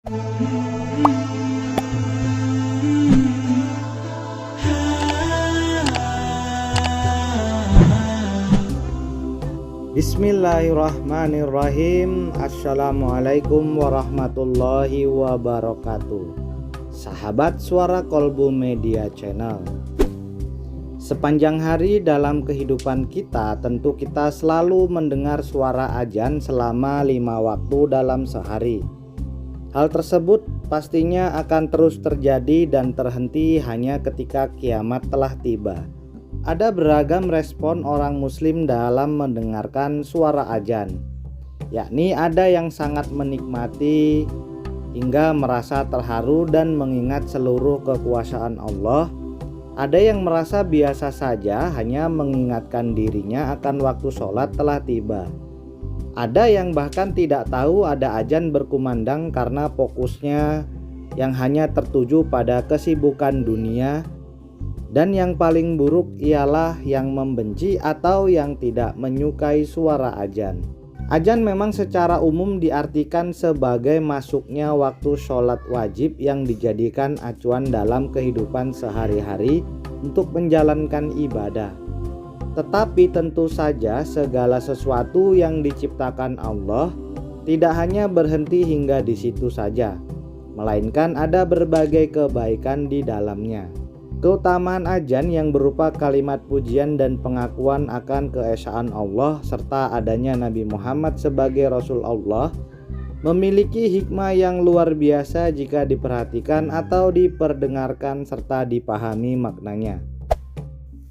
Bismillahirrahmanirrahim. Assalamualaikum warahmatullahi wabarakatuh. Sahabat Suara Kolbu Media Channel. Sepanjang hari dalam kehidupan kita, tentu kita selalu mendengar suara adzan selama 5 waktu dalam sehari. Hal tersebut pastinya akan terus terjadi dan terhenti hanya ketika kiamat telah tiba. Ada beragam respon orang muslim dalam mendengarkan suara adzan, yakni ada yang sangat menikmati hingga merasa terharu dan mengingat seluruh kekuasaan Allah. Ada yang merasa biasa saja, hanya mengingatkan dirinya akan waktu sholat telah tiba. Ada yang bahkan tidak tahu ada adzan berkumandang karena fokusnya yang hanya tertuju pada kesibukan dunia. Dan yang paling buruk ialah yang membenci atau yang tidak menyukai suara adzan. Adzan memang secara umum diartikan sebagai masuknya waktu sholat wajib yang dijadikan acuan dalam kehidupan sehari-hari untuk menjalankan ibadah. Tetapi tentu saja segala sesuatu yang diciptakan Allah tidak hanya berhenti hingga di situ saja, melainkan ada berbagai kebaikan di dalamnya. Keutamaan adzan yang berupa kalimat pujian dan pengakuan akan keesaan Allah serta adanya Nabi Muhammad sebagai Rasul Allah memiliki hikmah yang luar biasa jika diperhatikan atau diperdengarkan serta dipahami maknanya.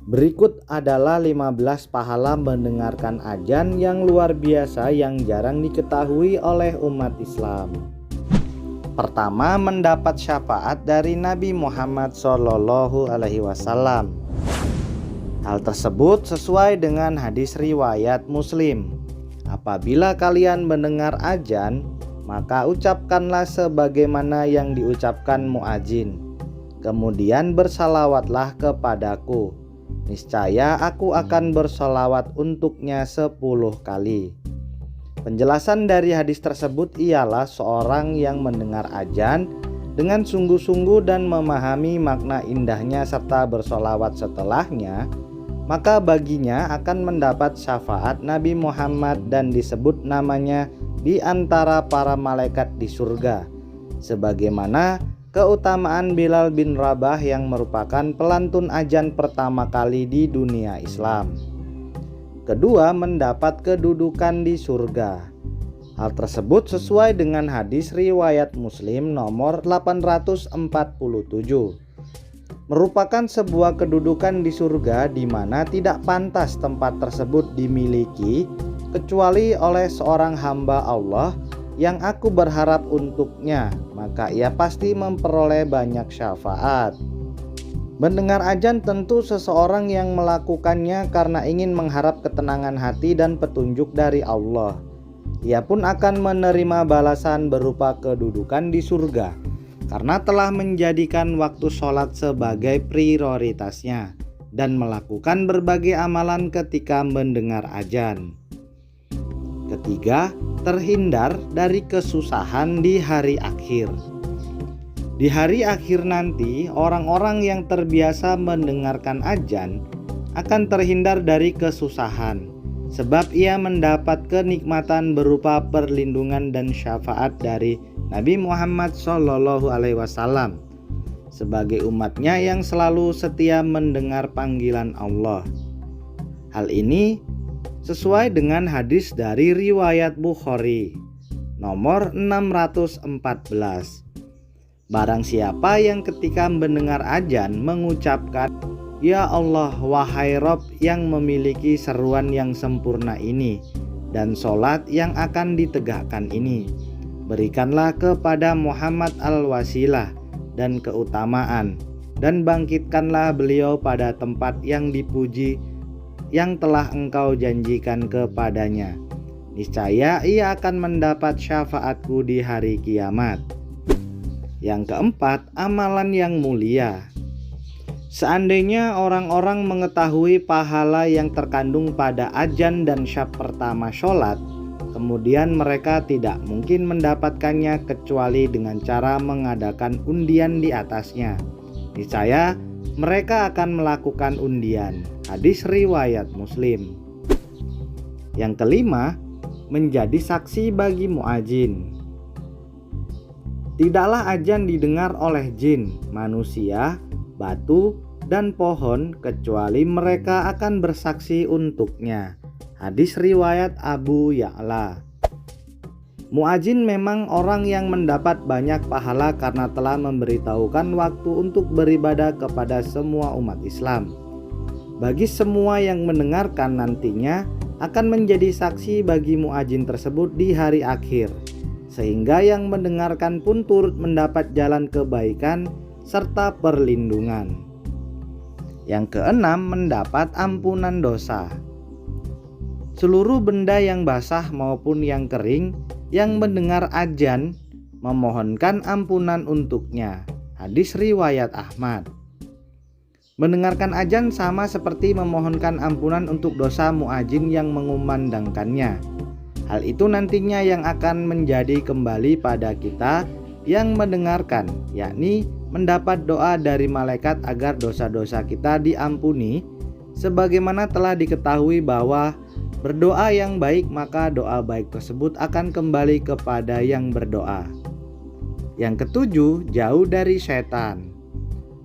Berikut adalah 15 pahala mendengarkan adzan yang luar biasa yang jarang diketahui oleh umat Islam. Pertama, mendapat syafaat dari Nabi Muhammad SAW. Hal tersebut sesuai dengan hadis riwayat Muslim. Apabila kalian mendengar adzan, maka ucapkanlah sebagaimana yang diucapkan muadzin. Kemudian bersalawatlah kepadaku. Niscaya aku akan bersalawat untuknya 10 kali. Penjelasan dari hadis tersebut ialah seorang yang mendengar adzan dengan sungguh-sungguh dan memahami makna indahnya serta bersolawat setelahnya, maka baginya akan mendapat syafaat Nabi Muhammad dan disebut namanya di antara para malaikat di surga, sebagaimana keutamaan Bilal bin Rabah yang merupakan pelantun adzan pertama kali di dunia Islam. Kedua, mendapat kedudukan di surga. Hal tersebut sesuai dengan hadis riwayat Muslim nomor 847. Merupakan sebuah kedudukan di surga di mana tidak pantas tempat tersebut dimiliki kecuali oleh seorang hamba Allah yang aku berharap untuknya, maka ia pasti memperoleh banyak syafaat. Mendengar adzan tentu seseorang yang melakukannya karena ingin mengharap ketenangan hati dan petunjuk dari Allah. Ia pun akan menerima balasan berupa kedudukan di surga karena telah menjadikan waktu sholat sebagai prioritasnya dan melakukan berbagai amalan ketika mendengar adzan. Ketiga, terhindar dari kesusahan di hari akhir. Di hari akhir nanti, orang-orang yang terbiasa mendengarkan adzan akan terhindar dari kesusahan, sebab ia mendapat kenikmatan berupa perlindungan dan syafaat dari Nabi Muhammad SAW sebagai umatnya yang selalu setia mendengar panggilan Allah. Hal ini sesuai dengan hadis dari riwayat Bukhari nomor 614. Barang siapa yang ketika mendengar adzan mengucapkan, "Ya Allah, wahai Rabb yang memiliki seruan yang sempurna ini dan sholat yang akan ditegakkan ini, berikanlah kepada Muhammad al-wasilah dan keutamaan, dan bangkitkanlah beliau pada tempat yang dipuji yang telah engkau janjikan kepadanya. Niscaya ia akan mendapat syafaatku di hari kiamat." Yang keempat, amalan yang mulia. Seandainya orang-orang mengetahui pahala yang terkandung pada adzan dan syaf pertama sholat, kemudian mereka tidak mungkin mendapatkannya kecuali dengan cara mengadakan undian di atasnya. Niscaya mereka akan melakukan undian. Hadis riwayat Muslim. Yang kelima, menjadi saksi bagi muadzin. Tidaklah azan didengar oleh jin, manusia, batu, dan pohon kecuali mereka akan bersaksi untuknya. Hadis riwayat Abu Ya'la. Muadzin memang orang yang mendapat banyak pahala karena telah memberitahukan waktu untuk beribadah kepada semua umat Islam. Bagi semua yang mendengarkan nantinya akan menjadi saksi bagi muadzin tersebut di hari akhir, sehingga yang mendengarkan pun turut mendapat jalan kebaikan serta perlindungan. Yang keenam, mendapat ampunan dosa. Seluruh benda yang basah maupun yang kering yang mendengar azan memohonkan ampunan untuknya. Hadis riwayat Ahmad. Mendengarkan azan sama seperti memohonkan ampunan untuk dosa muadzin yang mengumandangkannya. Hal itu nantinya yang akan menjadi kembali pada kita yang mendengarkan, yakni mendapat doa dari malaikat agar dosa-dosa kita diampuni, sebagaimana telah diketahui bahwa berdoa yang baik maka doa baik tersebut akan kembali kepada yang berdoa. Yang ketujuh, jauh dari setan.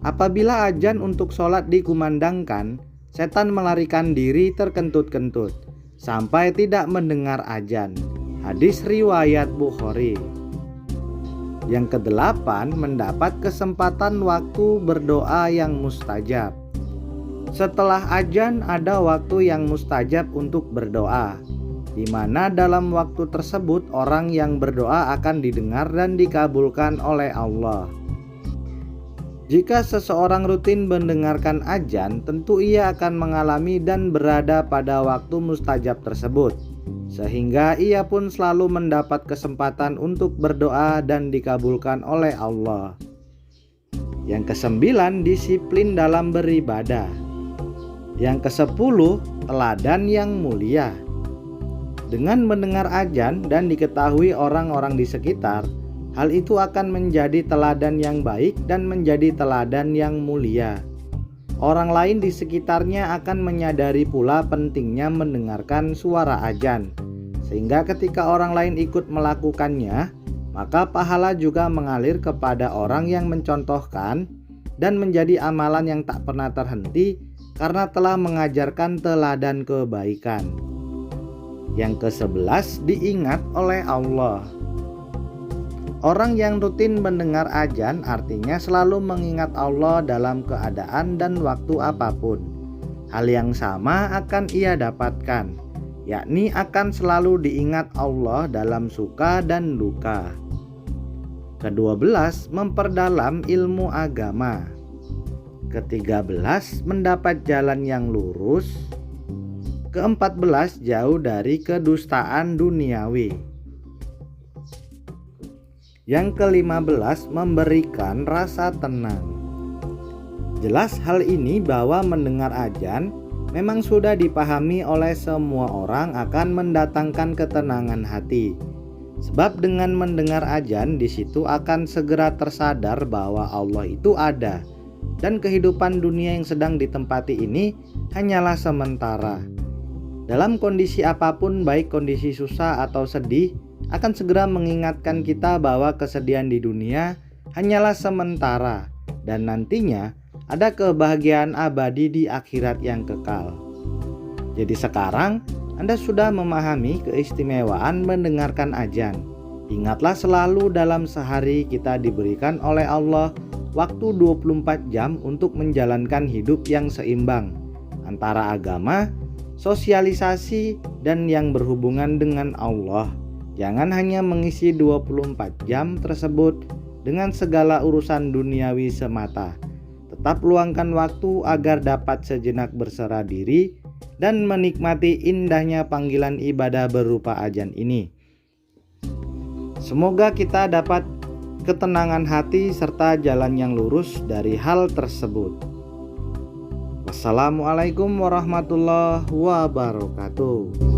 Apabila azan untuk sholat dikumandangkan, setan melarikan diri terkentut-kentut sampai tidak mendengar azan. Hadis riwayat Bukhari. Yang kedelapan, mendapat kesempatan waktu berdoa yang mustajab. Setelah azan ada waktu yang mustajab untuk berdoa, di mana dalam waktu tersebut orang yang berdoa akan didengar dan dikabulkan oleh Allah. Jika seseorang rutin mendengarkan azan, tentu ia akan mengalami dan berada pada waktu mustajab tersebut, sehingga ia pun selalu mendapat kesempatan untuk berdoa dan dikabulkan oleh Allah. Yang kesembilan, disiplin dalam beribadah. Yang kesepuluh, teladan yang mulia. Dengan mendengar azan dan diketahui orang-orang di sekitar, hal itu akan menjadi teladan yang baik dan menjadi teladan yang mulia. Orang lain di sekitarnya akan menyadari pula pentingnya mendengarkan suara azan, sehingga ketika orang lain ikut melakukannya, maka pahala juga mengalir kepada orang yang mencontohkan dan menjadi amalan yang tak pernah terhenti karena telah mengajarkan teladan kebaikan. Yang ke-11, diingat oleh Allah. Orang yang rutin mendengar azan artinya selalu mengingat Allah dalam keadaan dan waktu apapun. Hal yang sama akan ia dapatkan, yakni akan selalu diingat Allah dalam suka dan duka. Ke-12, memperdalam ilmu agama. Ke-13, mendapat jalan yang lurus. Ke-14, jauh dari kedustaan duniawi. Yang ke-15, memberikan rasa tenang. Jelas hal ini bahwa mendengar azan memang sudah dipahami oleh semua orang akan mendatangkan ketenangan hati. Sebab dengan mendengar azan di situ akan segera tersadar bahwa Allah itu ada dan kehidupan dunia yang sedang ditempati ini hanyalah sementara. Dalam kondisi apapun, baik kondisi susah atau sedih, akan segera mengingatkan kita bahwa kesedihan di dunia hanyalah sementara dan nantinya ada kebahagiaan abadi di akhirat yang kekal. Jadi sekarang Anda sudah memahami keistimewaan mendengarkan azan. Ingatlah selalu dalam sehari kita diberikan oleh Allah waktu 24 jam untuk menjalankan hidup yang seimbang antara agama, sosialisasi, dan yang berhubungan dengan Allah. Jangan hanya mengisi 24 jam tersebut dengan segala urusan duniawi semata. Tetap luangkan waktu agar dapat sejenak berserah diri dan menikmati indahnya panggilan ibadah berupa azan ini. Semoga kita dapat ketenangan hati serta jalan yang lurus dari hal tersebut. Wassalamualaikum warahmatullahi wabarakatuh.